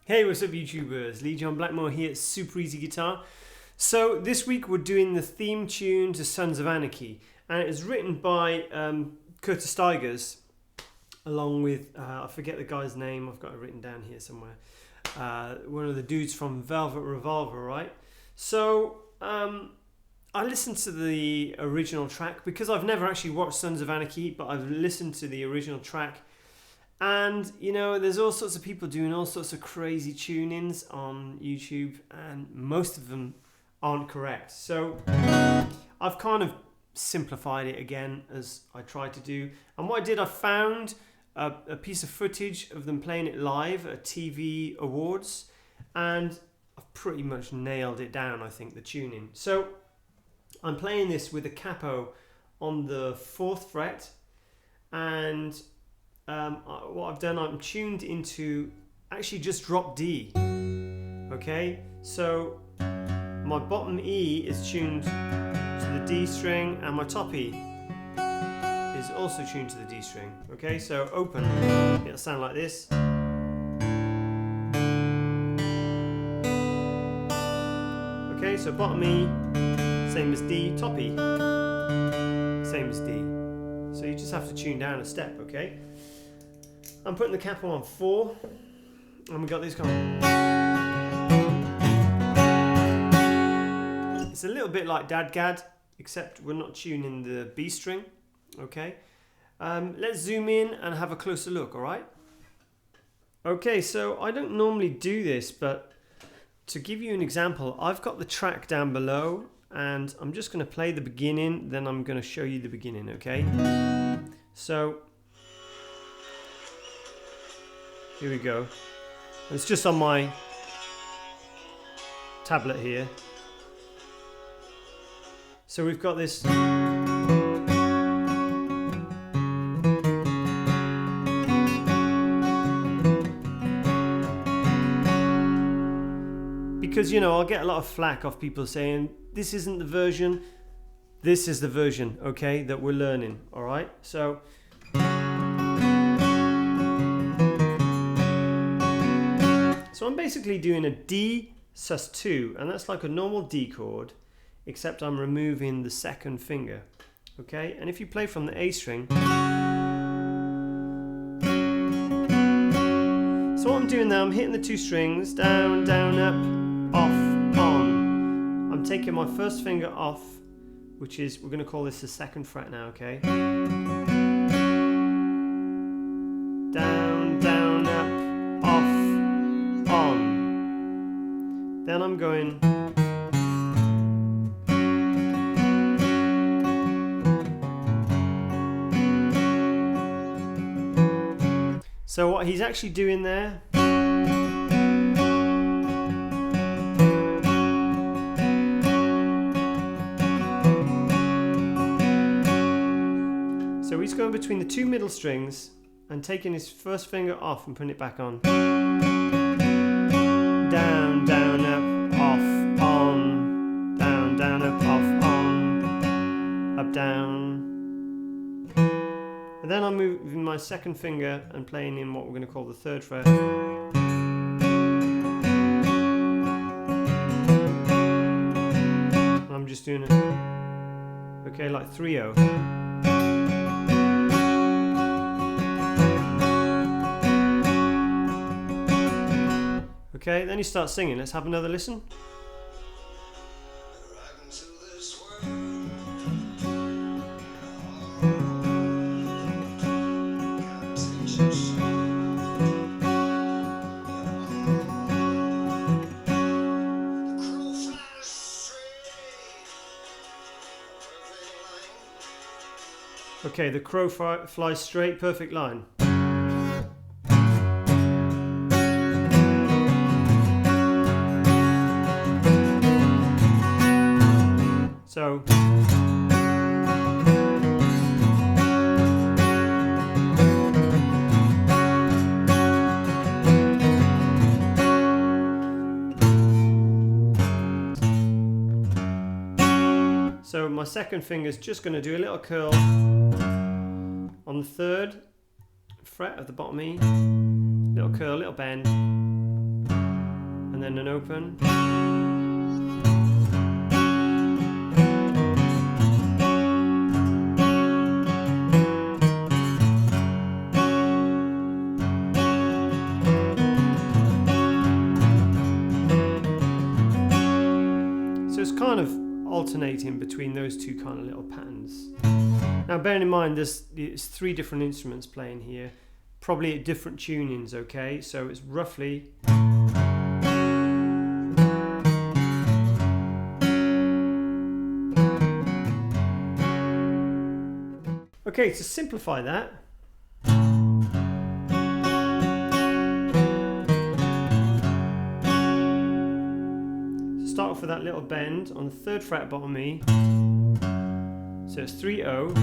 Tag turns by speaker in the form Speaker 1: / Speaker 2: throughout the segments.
Speaker 1: Hey, what's up YouTubers? Lee John Blackmore here at Super Easy Guitar. So this week we're doing the theme tune to Sons of Anarchy, and it was written by Curtis Stigers along with, I forget the guy's name, I've got it written down here somewhere, one of the dudes from Revolver, right? So I listened to the original track because I've never actually watched Sons of Anarchy, but I've listened to the original track. And, you know, there's all sorts of people doing all sorts of crazy tunings on YouTube, and most of them aren't correct. So I've kind of simplified it again, as I tried to do. And what I did, I found a piece of footage of them playing it live at TV Awards, and I've pretty much nailed it down, I think, the tuning. So I'm playing this with a capo on the 4th fret, and what I've done, I'm tuned into actually just drop D. Okay, so my bottom E is tuned to the D string, and my top E is also tuned to the D string. Okay, so open, it'll sound like this. Okay, so bottom E, same as D, top E, same as D. So you just have to tune down a step, okay? I'm putting the capo on 4, and we got this going. It's a little bit like Dadgad, except we're not tuning the B string, okay? Let's zoom in and have a closer look, alright? Okay, so I don't normally do this, but to give you an example, I've got the track down below, and I'm just going to play the beginning, then I'm going to show you the beginning, okay? So here we go. It's just on my tablet here. So we've got this. Because, you know, I'll get a lot of flack off people saying, this isn't the version, this is the version, okay, that we're learning, all right? So I'm basically doing a D sus2, and that's like a normal D chord, except I'm removing the 2nd finger, okay? And if you play from the A string, so what I'm doing now, I'm hitting the 2 strings, down, down, up, off, on. I'm taking my 1st finger off, which is, we're going to call this the 2nd fret now, okay? Down, down, up, off, on. Then I'm going. So what he's actually doing there, so he's going between the 2 middle strings and taking his 1st finger off and putting it back on. Down, down, up, off, on. Down, down, up, off, on. Up, down. And then I'm moving my 2nd finger and playing in what we're going to call the 3rd fret. And I'm just doing it, okay, like 3/0. Okay, then you start singing. Let's have another listen. Okay, the crow flies straight, perfect line. So my 2nd finger is just going to do a little curl on the 3rd fret of the bottom E, little curl, little bend, and then an open. So it's kind of alternating between those two kind of little patterns. Now bearing in mind it's 3 different instruments playing here, probably at different tunings, okay? So it's roughly... Okay, to simplify that, start off with that little bend on the 3rd fret bottom E. So it's 3-0,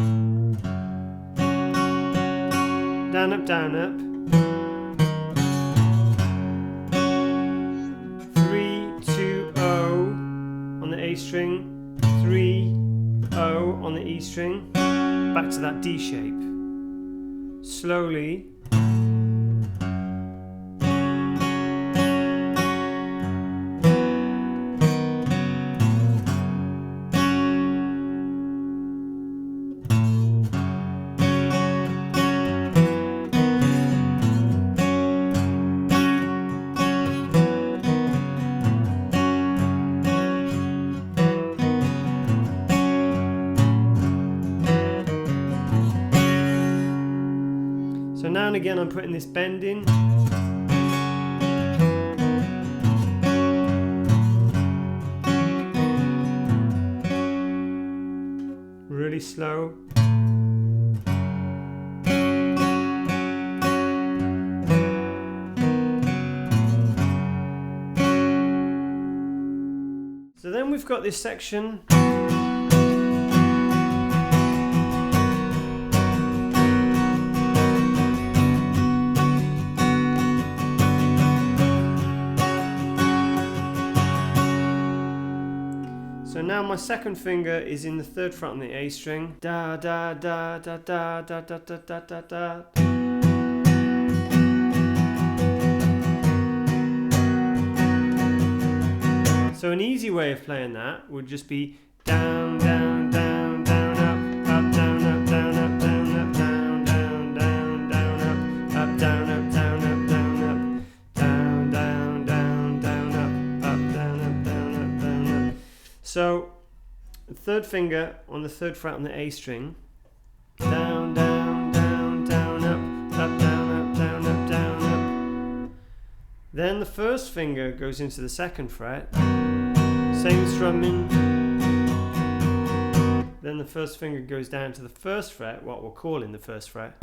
Speaker 1: down up, 3-2-0 on the A string, 3-0 on the E string, back to that D shape. Slowly. So now and again I'm putting this bend in. Really slow. So then we've got this section. So now my 2nd finger is in the 3rd fret on the A string. Da da da da da da da da da da da. So an easy way of playing that would just be down, down, down, down, up, down, up, down, up, down, up, down, down, down, down, up, down, up, down, up, down, up, down, down, down, down, up, down, up, down, up, down, up. So the 3rd finger on the 3rd fret on the A string, down, down, down, down, up, down, up, down, up, down, up. Then the 1st finger goes into the 2nd fret, same strumming. Then the 1st finger goes down to the 1st fret, what we're calling the 1st fret.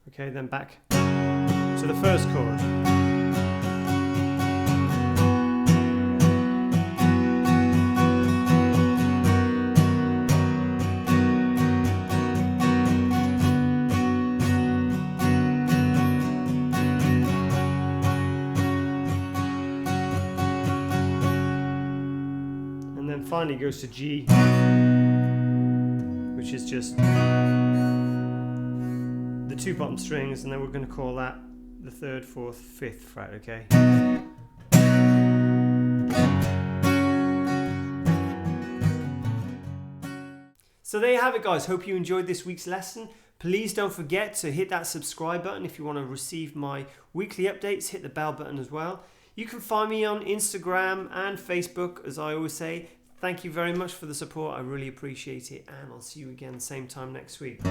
Speaker 1: Okay, then back to the 1st chord. Finally goes to G, which is just the 2 bottom strings, and then we're going to call that the 3rd, 4th, 5th fret, okay? So there you have it, guys. Hope you enjoyed this week's lesson. Please don't forget to hit that subscribe button if you want to receive my weekly updates. Hit the bell button as well. You can find me on Instagram and Facebook, as I always say. Thank you very much for the support. I really appreciate it. And I'll see you again same time next week.